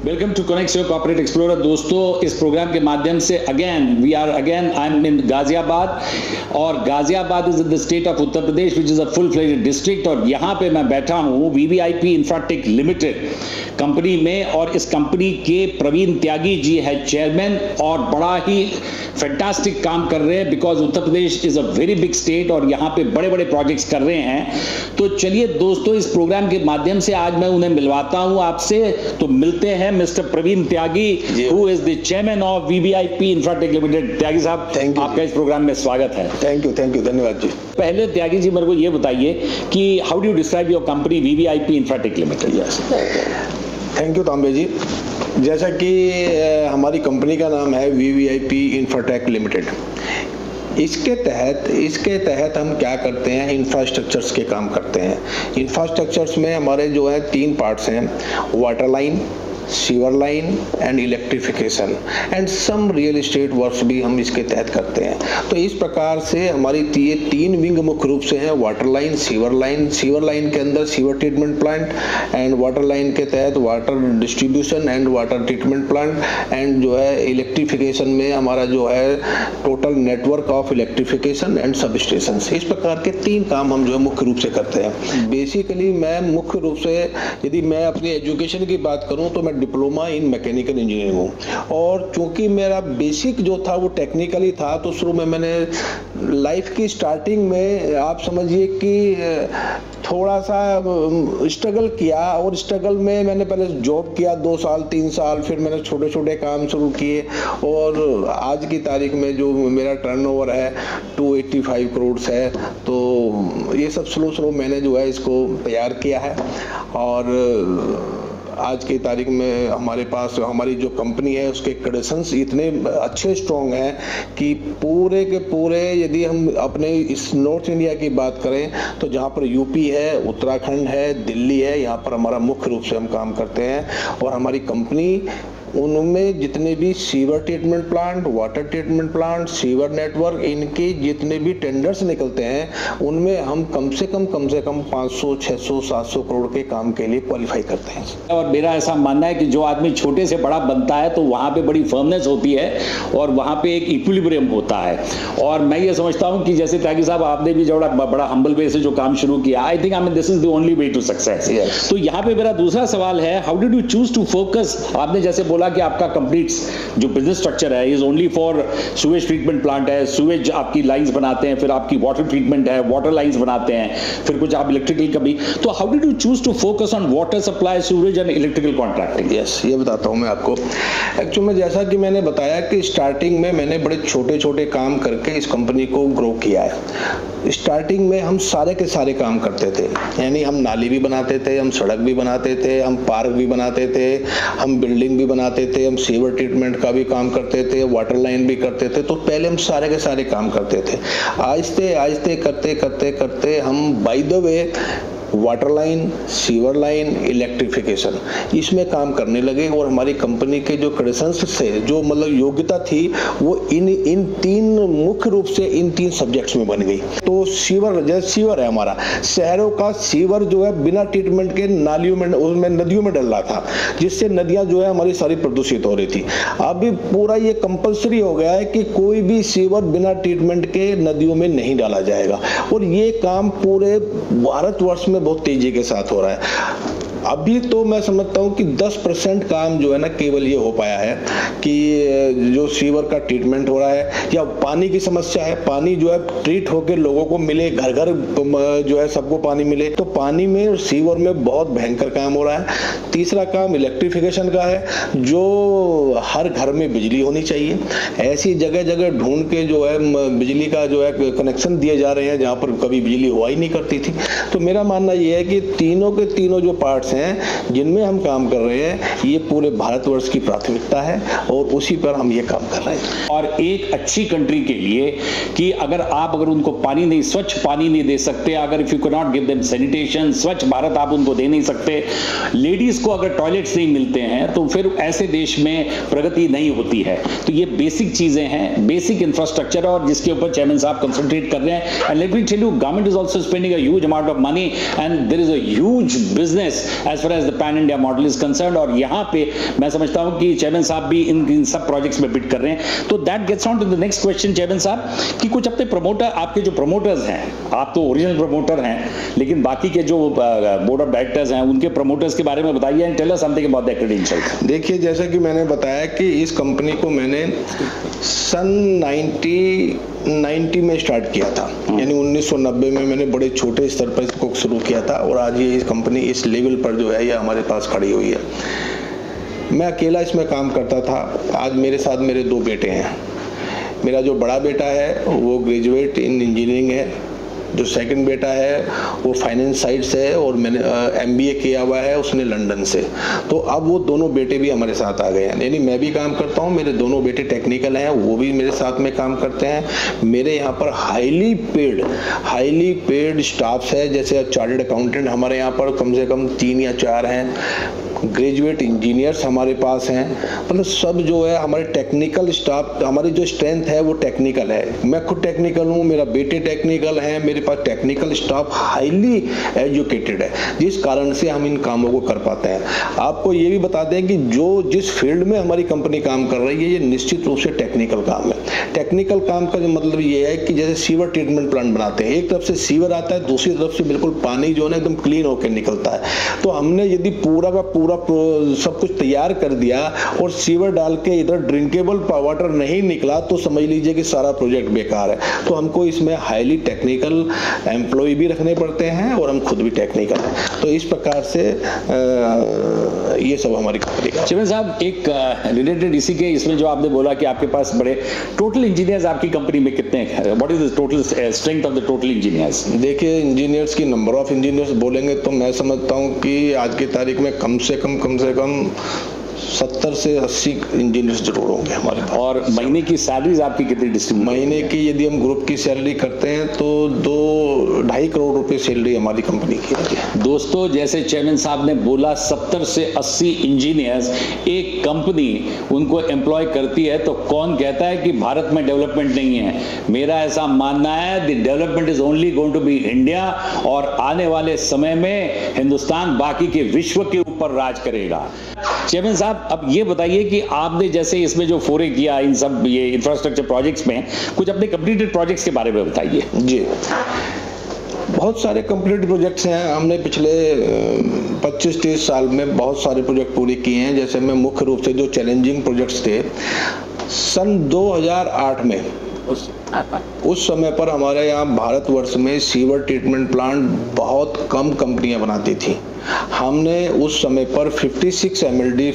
Welcome to connect your corporate explorer. दोस्तों, इस programme के माध्यम से आई एम इन गाजियाबाद, और Ghaziabad is in the state of Uttar Pradesh which is a full fledged district. और यहाँ पे मैं बैठा हूँ वीवीआईपी इंफ्राटेक लिमिटेड कंपनी में, और इस कंपनी के प्रवीण त्यागी जी है चेयरमैन, और बड़ा ही फैंटास्टिक काम कर रहे हैं because Uttar Pradesh is a very big state और यहाँ पे बड़े बड़े प्रोजेक्ट्स कर रहे हैं। तो चलिए दोस्तों, इस प्रोग्राम के माध्यम से आज मैं उन्हें मिलवाता हूँ आपसे। तो मिलते हैं mister Praveen Tyagi, who is the chairman of VVIP Infratech limited. Tyagi sahab, आपका इस प्रोग्राम में स्वागत है। थैंक यू, धन्यवाद जी। पहले त्यागी जी मेरे को ये बताइए कि how do you describe your company VVIP Infratech limited? Yes, thank you Tambe जी। जैसा कि हमारी कंपनी का नाम है वीवीआईपी इंफ्राटेक लिमिटेड। इसके तहत हम क्या करते हैं, इंफ्रास्ट्रक्चर्स के काम करते हैं। इंफ्रास्ट्रक्चर्स में हमारे जो है 3 पार्ट्स हैं, water line, sewer line and electrification and some real estate works भी हम इसके तहत करते हैं। तो इस प्रकार से हमारी ये 3 विंग मुख्य रूप से हैं, वाटर लाइन, सीवर लाइन के अंदर sewer treatment plant, and water line के तहत water distribution and water treatment plant, and जो है इलेक्ट्रिफिकेशन में हमारा जो है total network of electrification and sub station. इस प्रकार के 3 काम हम जो है मुख्य रूप से करते हैं। बेसिकली मैं मुख्य रूप से, यदि मैं अपनी एजुकेशन की बात करूं तो मैं डिप्लोमा इन मैकेनिकल इंजीनियरिंग हूँ, और चूंकि मेरा बेसिक जो था वो टेक्निकली था, तो शुरू में मैंने लाइफ की स्टार्टिंग में आप समझिए कि थोड़ा सा स्ट्रगल किया, और स्ट्रगल में मैंने पहले जॉब किया 2 साल 3 साल, फिर मैंने छोटे छोटे काम शुरू किए, और आज की तारीख में जो मेरा टर्नओवर है 285 करोड़ है। तो ये सब स्लो मैंने जो है इसको तैयार किया है, और आज की तारीख में हमारे पास हमारी जो कंपनी है उसके क्रेडेंशियल्स इतने अच्छे स्ट्रॉन्ग हैं कि पूरे के पूरे, यदि हम अपने इस नॉर्थ इंडिया की बात करें तो जहाँ पर यूपी है, उत्तराखंड है, दिल्ली है, यहाँ पर हमारा मुख्य रूप से हम काम करते हैं। और हमारी कंपनी उनमें जितने भी sewer treatment plant, water treatment plant, sewer network, इनके जितने भी टेंडर्स निकलते हैं उनमें हम कम से कम 500, 600, 700 करोड़ के काम के लिए क्वालिफाई करते हैं। और मेरा ऐसा मानना है कि जो आदमी छोटे से बड़ा बनता है तो वहाँ पे बड़ी फर्मनेस होती है और वहाँ पे एक इक्विलिब्रियम होता है। और मैं ये समझता हूँ कि जैसे त्यागी साहब आपने भी जो बड़ा हम्बल वे से जो काम शुरू किया, I think this is the only way to success. तो यहाँ पे मेरा दूसरा सवाल है, how did you choose to focus? आपने जैसे बोला कि आपका कंप्लीट जो बिजनेस स्ट्रक्चर है is only for sewage treatment plant है, सुवेज आपकी लाइंस बनाते हैं, फिर आपकी वाटर ट्रीटमेंट है, वाटर लाइंस बनाते हैं, फिर कुछ आप इलेक्ट्रिकल का भी। तो how did you choose to focus on water supply, sewage and electrical contracting? Yes, ये बताता हूं मैं आपको। एक्चुअली में जैसा कि मैंने बताया कि स्टार्टिंग में मैंने बड़े छोटे छोटे काम करके इस कंपनी को ग्रो किया है। स्टार्टिंग में हम सारे के सारे काम करते थे, यानी हम नाली भी बनाते थे, हम सड़क भी बनाते थे, हम पार्क भी बनाते थे, हम बिल्डिंग भी बनाते थे, हम सीवर ट्रीटमेंट का भी काम करते थे, वाटर लाइन भी करते थे। तो पहले हम सारे के सारे काम करते थे। आहिस्ते आहिस्ते करते हम by the way water line, sewer line, electrification इसमें काम करने लगे, और हमारी कंपनी के जो क्रेडेंशियल्स से जो मतलब योग्यता थी वो इन 3 मुख्य रूप से इन 3 सब्जेक्ट्स में बन गई। तो सीवर, जैसे सीवर है हमारा, शहरों का सीवर जो है बिना ट्रीटमेंट के नालियों में, उसमें नदियों में डल रहा था, जिससे नदियां जो है हमारी सारी प्रदूषित हो रही थी। अभी पूरा ये कंपल्सरी हो गया है कि कोई भी सीवर बिना ट्रीटमेंट के नदियों में नहीं डाला जाएगा, और ये काम पूरे भारतवर्ष में बहुत तेजी के साथ हो रहा है। अभी तो मैं समझता हूँ कि 10% काम जो है ना केवल ये हो पाया है कि जो सीवर का ट्रीटमेंट हो रहा है, या पानी की समस्या है, पानी जो है ट्रीट होकर लोगों को मिले, घर घर जो है सबको पानी मिले। तो पानी में और सीवर में बहुत भयंकर काम हो रहा है। तीसरा काम इलेक्ट्रिफिकेशन का है, जो हर घर में बिजली होनी चाहिए। ऐसी जगह जगह ढूंढ के जो है बिजली का जो है कनेक्शन दिए जा रहे हैं जहाँ पर कभी बिजली हुआ ही नहीं करती थी। तो मेरा मानना ये है कि तीनों के तीनों जो पार्ट्स हैं जिनमें हम काम कर रहे हैं, ये पूरे भारतवर्ष की प्राथमिकता है, और उसी पर हम ये काम कर रहे हैं। और एक अच्छी कंट्री के लिए कि अगर उनको पानी नहीं, स्वच्छ पानी नहीं दे सकते, अगर if you can not give them sanitation, स्वच्छ भारत आप उनको दे नहीं सकते, लेडीज को अगर टॉयलेट्स नहीं मिलते हैं, तो फिर ऐसे देश में प्रगति नहीं होती है। तो ये बेसिक चीजें हैं, बेसिक इंफ्रास्ट्रक्चर, और जिसके ऊपर चेयरमैन साहब कंसंट्रेट कर रहे हैं। And let me tell you, government is also spending a huge amount of money, and there is a huge business as far as the pan India model is concern, और यहाँ पे मैं समझता हूँ कि चेयरमैन साहब भी इन सब प्रोजेक्ट्स में बिड कर रहे हैं। तो that gets on to the next question chairman साहब, कि कुछ अपने प्रमोटर, आपके जो प्रमोटर्स हैं, आप तो ओरिजिनल प्रमोटर हैं, लेकिन बाकी के जो बोर्ड ऑफ डायरेक्टर्स हैं उनके प्रमोटर्स के बारे में बताइए, and tell us something about the credentials. देखिए, जैसा कि मैंने बताया कि इस कंपनी को मैंने सन 1990 में स्टार्ट किया था, यानी 1990 में मैंने बड़े छोटे स्तर पर इसको शुरू किया था, और आज ये इस कंपनी इस लेवल पर जो है ये हमारे पास खड़ी हुई है। मैं अकेला इसमें काम करता था। आज मेरे साथ मेरे 2 बेटे हैं। मेरा जो बड़ा बेटा है वो ग्रेजुएट इन इंजीनियरिंग है, जो सेकंड बेटा है वो फाइनेंस साइड से है, और मैंने MBA किया हुआ है उसने लंदन से। तो अब वो दोनों बेटे भी हमारे साथ आ गए हैं, यानी मैं भी काम करता हूँ, मेरे दोनों बेटे टेक्निकल हैं, वो भी मेरे साथ में काम करते हैं। मेरे यहाँ पर हाईली पेड स्टाफ्स है, जैसे चार्टर्ड अकाउंटेंट हमारे यहाँ पर कम से कम 3 या 4 हैं, ग्रेजुएट इंजीनियर्स हमारे पास हैं, मतलब सब जो है हमारे टेक्निकल स्टाफ, हमारी जो स्ट्रेंथ है वो टेक्निकल है। मैं खुद टेक्निकल हूँ, मेरा बेटे टेक्निकल है, मेरे पास टेक्निकल स्टाफ हाईली एजुकेटेड है, जिस कारण से हम इन कामों को कर पाते हैं। आपको ये भी बता दें कि जिस फील्ड में हमारी कंपनी काम कर रही है ये निश्चित रूप से टेक्निकल काम है। टेक्निकल काम का मतलब ये है कि जैसे सीवर ट्रीटमेंट प्लांट बनाते हैं, एक तरफ से सीवर आता है, दूसरी तरफ से बिल्कुल पानी जो है एकदम क्लीन होकर निकलता है। तो हमने यदि पूरा का पूरा सब कुछ तैयार कर दिया और सीवर डाल के इधर ड्रिंकेबल वाटर नहीं निकला तो समझ लीजिए कि सारा प्रोजेक्ट बेकार है। तो हमको इसमें हाईली टेक्निकल एम्प्लॉय भी रखने पड़ते हैं और हम खुद भी टेक्निकल हैं। तो इस प्रकार से ये सब हमारी कंपनी का। चेयरमैन साहब, एक रिलेटेड इसी के इसमें जो आपने बोला कि आपके पास बड़े टोटल इंजीनियर्स आपकी कंपनी में कितने हैं? What is the total strength of the total engineers? देखिए, इंजीनियर्स की नंबर ऑफ इंजीनियर्स बोलेंगे तो मैं समझता हूँ कि आज की तारीख में कम से कम 70 से 80 इंजीनियर्स जरूर होंगे हमारे पास। और महीने की सैलरीज आपकी कितनी डिस्ट्रीब्यूट? महीने की यदि हम ग्रुप की सैलरी करते हैं तो 2-2.5 करोड़ रुपए सैलरी हमारी कंपनी की है। दोस्तों, जैसे चेयरमैन साहब ने बोला 70 से 80 इंजीनियर्स एक कंपनी उनको एम्प्लॉय करती है, तो कौन कहता है कि भारत में डेवलपमेंट नहीं है? मेरा ऐसा मानना है the development is only going to be India, और आने वाले समय में हिंदुस्तान बाकी के विश्व के ऊपर राज करेगा। चेयरमैन साहब, अब ये बताइए कि आपने जैसे इसमें जो फोरे किया इन सब ये इंफ्रास्ट्रक्चर प्रोजेक्ट्स में, कुछ अपने कंप्लीटेड प्रोजेक्ट्स के बारे में बताइए। जी, बहुत सारे कंप्लीट प्रोजेक्ट्स हैं। हमने पिछले 25-30 साल में बहुत सारे प्रोजेक्ट पूरे किए हैं। जैसे मैं मुख्य रूप से जो चैलेंजिंग प्रोजेक्ट्स थे, सन 2008 में उस समय पर हमारे यहाँ भारतवर्ष में सीवर ट्रीटमेंट प्लांट बहुत कम कंपनियां बनाती थी। हमने उस समय पर 56 MLD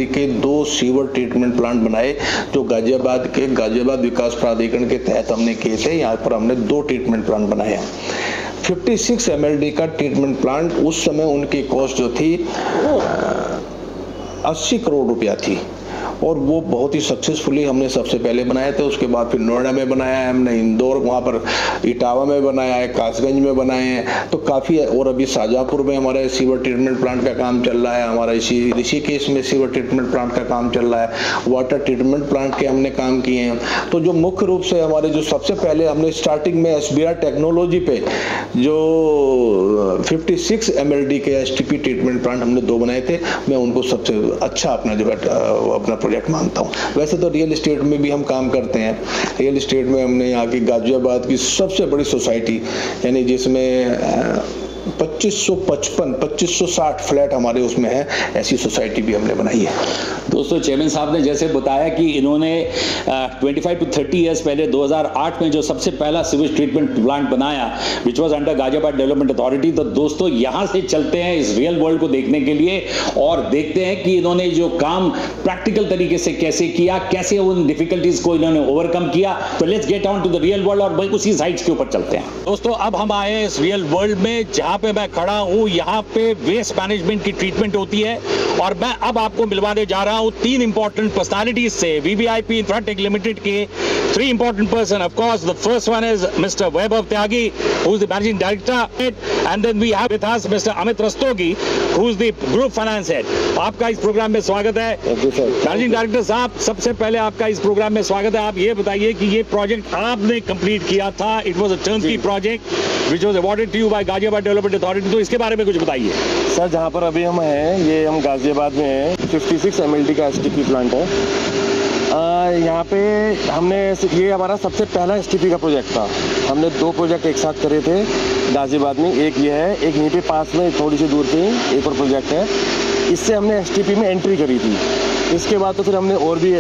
के 2 सीवर ट्रीटमेंट प्लांट बनाए, जो गाजियाबाद विकास प्राधिकरण के तहत हमने किए थे। यहाँ पर हमने 2 ट्रीटमेंट प्लांट बनाए हैं। 56 MLD का ट्रीटमेंट प्लांट, उस समय उनकी कॉस्ट जो थी 80 करोड़ रुपया थी, और वो बहुत ही सक्सेसफुली हमने सबसे पहले बनाए थे। उसके बाद फिर नोएडा में बनाया है हमने, इंदौर, वहाँ पर इटावा में बनाया है, कासगंज में बनाए हैं, तो काफ़ी। और अभी शाहजहाँपुर में हमारा सीवर ट्रीटमेंट प्लांट का काम चल रहा है, हमारा ऋषिकेश में सीवर ट्रीटमेंट प्लांट का काम चल रहा है, वाटर ट्रीटमेंट प्लांट के हमने काम किए हैं। तो जो मुख्य रूप से हमारे जो सबसे पहले हमने स्टार्टिंग में SBR टेक्नोलॉजी पे जो 56 MLD के STP ट्रीटमेंट प्लांट हमने 2 बनाए थे, मैं उनको सबसे अच्छा अपना प्रोजेक्ट मानता हूँ। वैसे तो रियल एस्टेट में भी हम काम करते हैं। रियल एस्टेट में हमने यहाँ की गाजियाबाद की सबसे बड़ी सोसाइटी, यानी जिसमें 2560 फ्लैट हमारे उसमें है, ऐसी सोसाइटी भी हमने बनाई है। दोस्तों, चेयरमैन साहब ने जैसे बताया कि इन्होंने 25 to 30 ईयर्स पहले 2008 में जो सबसे पहला सीवेज ट्रीटमेंट प्लांट बनाया, which was under Ghaziabad development authority. तो दोस्तों, यहाँ से चलते हैं इस रियल वर्ल्ड को देखने के लिए और देखते हैं कि इन्होंने जो काम प्रैक्टिकल तरीके से कैसे किया, कैसे उन डिफिकल्टीज को इन्होंने ओवरकम किया। तो let's get on to the real world और उसी साइट्स के ऊपर चलते हैं। दोस्तों, अब हम आए इस रियल वर्ल्ड में, जहाँ पे मैं खड़ा हूँ, यहाँ पे वेस्ट मैनेजमेंट की ट्रीटमेंट होती है और मैं अब आपको मिलवाने जा रहा हूँ 3 इंपॉर्टेंट पर्सनालिटीज से VVIP इंफ्राटेक लिमिटेड के 3 important person. Of course the first one is mister Vaibhav Tyagi, who is the managing director, and then we have with us mister Amit Rastogi, who is the group finance head. आपका इस programme में स्वागत है. Managing director साहब, सबसे पहले आपका इस प्रोग्राम में स्वागत है. आप ये बताइए कि ये प्रोजेक्ट आपने कंप्लीट किया था, it was a turnkey project which was awarded to you by Ghaziabad development authority. तो इसके बारे में कुछ बताइए सर. जहाँ पर अभी हम हैं, ये हम गाजियाबाद में हैं. 56 MLD का STP प्लांट है. यहाँ पे हमने, ये हमारा सबसे पहला STP का प्रोजेक्ट था. हमने 2 प्रोजेक्ट एक साथ करे थे गाजियाबाद में. एक ये है, एक यहीं पे पास में थोड़ी सी दूर पे एक और प्रोजेक्ट है. इससे हमने STP में एंट्री करी थी. इसके बाद तो फिर हमने और भी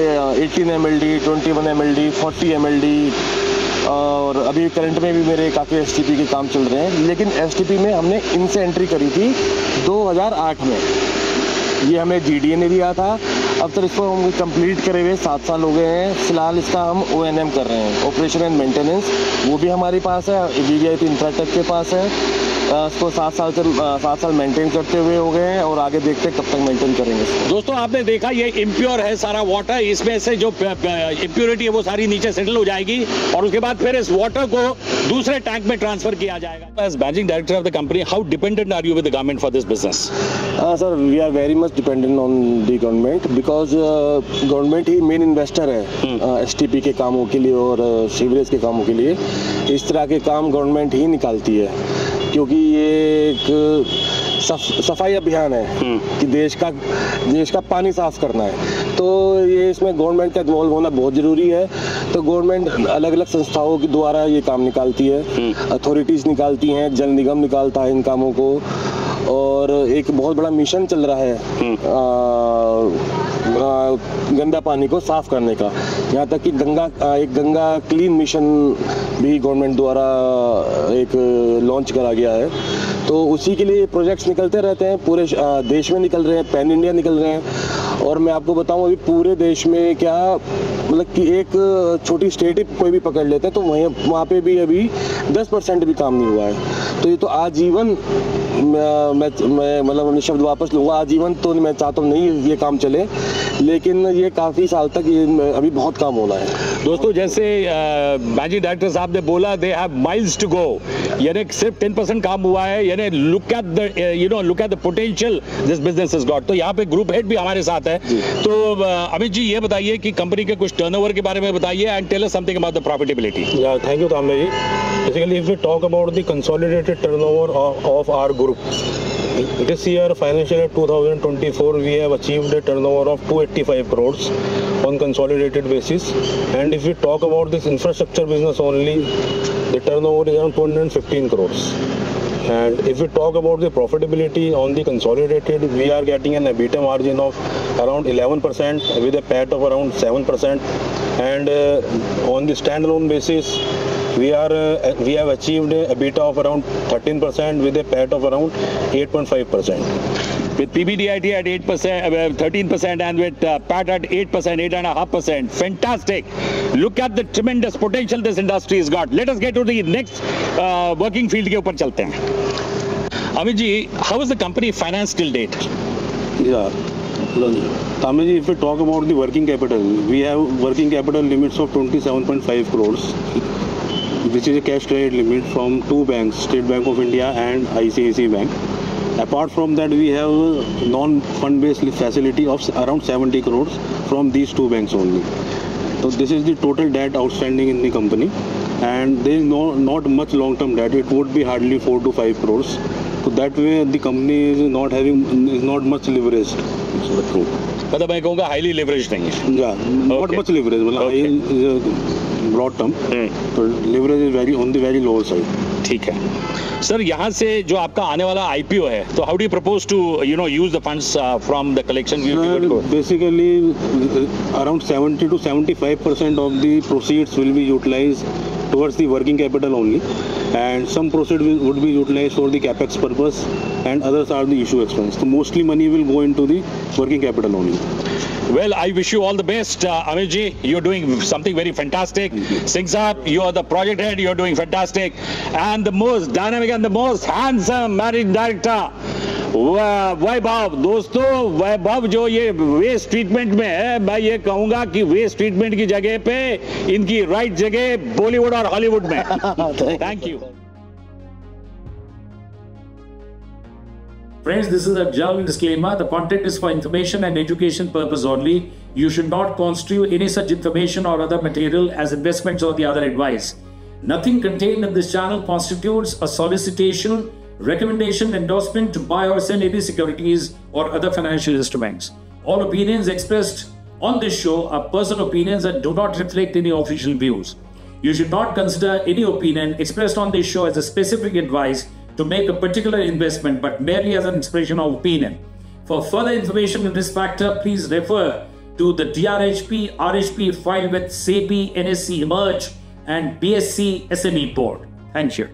18 MLD, 21 MLD, 40 MLD, और अभी करंट में भी मेरे काफ़ी STP के काम चल रहे हैं. लेकिन STP में हमने इनसे एंट्री करी थी 2008 में. ये हमें GDA ने दिया था. अब तक इसको हम कंप्लीट करे हुए 7 साल हो गए हैं. फिलहाल इसका हम ONM कर रहे हैं, ऑपरेशन एंड मेंटेनेंस. वो भी हमारे पास है, VVIP इंफ्राटेक के पास है. इसको 7 साल मेंटेन करते हुए हो गए हैं और आगे देखते हैं कब तक मेंटेन करेंगे. दोस्तों आपने देखा ये इम्प्योर है सारा वाटर. इसमें से जो इम्प्योरिटी है वो सारी नीचे सेटल हो जाएगी और उसके बाद फिर इस वाटर को दूसरे टैंक में ट्रांसफर किया जाएगा. As managing director of the company, how dependent are you with the government for this business? Sir, we are very much dependent on the government, because government ही मेन इन्वेस्टर है STP के कामों के लिए और sewerage के कामों के लिए. इस तरह के काम गवर्नमेंट ही निकालती है, क्योंकि ये एक सफाई अभियान है कि देश का पानी साफ करना है. तो ये इसमें गवर्नमेंट का इन्वॉल्व होना बहुत ज़रूरी है. तो गवर्नमेंट अलग अलग संस्थाओं के द्वारा ये काम निकालती है. अथॉरिटीज़ निकालती हैं, जल निगम निकालता है इन कामों को. और एक बहुत बड़ा मिशन चल रहा है गंदा पानी को साफ करने का. यहाँ तक कि एक गंगा क्लीन मिशन भी गवर्नमेंट द्वारा एक लॉन्च करा गया है. तो उसी के लिए प्रोजेक्ट्स निकलते रहते हैं. पूरे देश में निकल रहे हैं, पैन इंडिया निकल रहे हैं. और मैं आपको बताऊं, अभी पूरे देश में क्या, मतलब कि एक छोटी स्टेट ही कोई भी पकड़ लेते हैं तो वहाँ पे भी अभी 10% भी काम नहीं हुआ है. तो ये तो आजीवन, मैं मतलब अपने शब्द वापस लूँगा, आजीवन तो मैं चाहता हूँ नहीं ये काम चले, लेकिन ये काफ़ी साल तक ये अभी बहुत काम होना है. दोस्तों, जैसे मैनेजिंग डायरेक्टर साहब ने बोला, they have miles to go. यानी सिर्फ 10% काम हुआ है. यानी look at the potential this business has got. तो यहाँ पे ग्रुप हेड भी हमारे साथ है. तो अमित जी, ये बताइए कि कंपनी के कुछ टर्नओवर के बारे में बताइए, and tell us something about the profitability. Thank you Tambe ji. Basically, if we talk about the consolidated turnover of our group, this year, financial year 2024, we have achieved a turnover of 285 crores on consolidated basis. And if we talk about this infrastructure business only, the turnover is around 215 crores. And if we talk about the profitability on the consolidated, we are getting an EBITDA margin of around 11% with a PAT of around 7%. And on the standalone basis, we have achieved a EBITDA of around 13% with a PAT of around 8.5%. With PBDIT at 8%, 13%, and with PAT at 8%, 8.5%. Fantastic. Look at the tremendous potential this industry has got. Let us get to the next working field के ऊपर चलते हैं. Amit ji, how is the company financed till date? Yeah. Tamil ji, if we talk about the working capital, we have working capital limits of 27.5 crores, which is a cash credit limit from 2 banks, State Bank of India and ICICI Bank. Apart from that, we have a non-fund based facility of around 70 crores from these 2 banks only. So this is the total debt outstanding in the company, and there is not much long-term debt. It would be hardly 4 to 5 crores. So that way the company is not much leveraged. मतलब मैं कहूँगा highly leverage नहीं है. Yeah, not much leverage. मतलब broad term. तो leverage is on the very lower side. ठीक है sir. यहाँ से जो आपका आने वाला IPO है, तो how do you propose to use the funds from the collection? Basically, around 70 to 75% of the proceeds will be utilized towards the working capital only, and some proceeds would be utilized for the capex purpose, and others are the issue expense. So mostly money will go into the working capital only. Well, I wish you all the best, Amit ji. You're doing something very fantastic. Singh Saab, you are the project head. You're doing fantastic, and the most dynamic and the most handsome managing director, वैभव। दोस्तों, वैभव जो ये waste treatment में है, मैं ये कहूंगा कि waste treatment की जगह पे इनकी राइट जगह बॉलीवुड और हॉलीवुड में। Thank you. Friends, this is a general disclaimer. The content is for information and education purpose only. You should not construe any such information or other material as investments or the other advice. Nothing contained in this channel constitutes a solicitation, recommendation, endorsement to buy or sell any securities or other financial instruments. All opinions expressed on this show are personal opinions and do not reflect any official views. You should not consider any opinion expressed on this show as a specific advice to make a particular investment, but merely as an expression of opinion. For further information on this factor, please refer to the DRHP, RHP filed with SEBI, NSE Emerge and BSE SME Board. Thank you.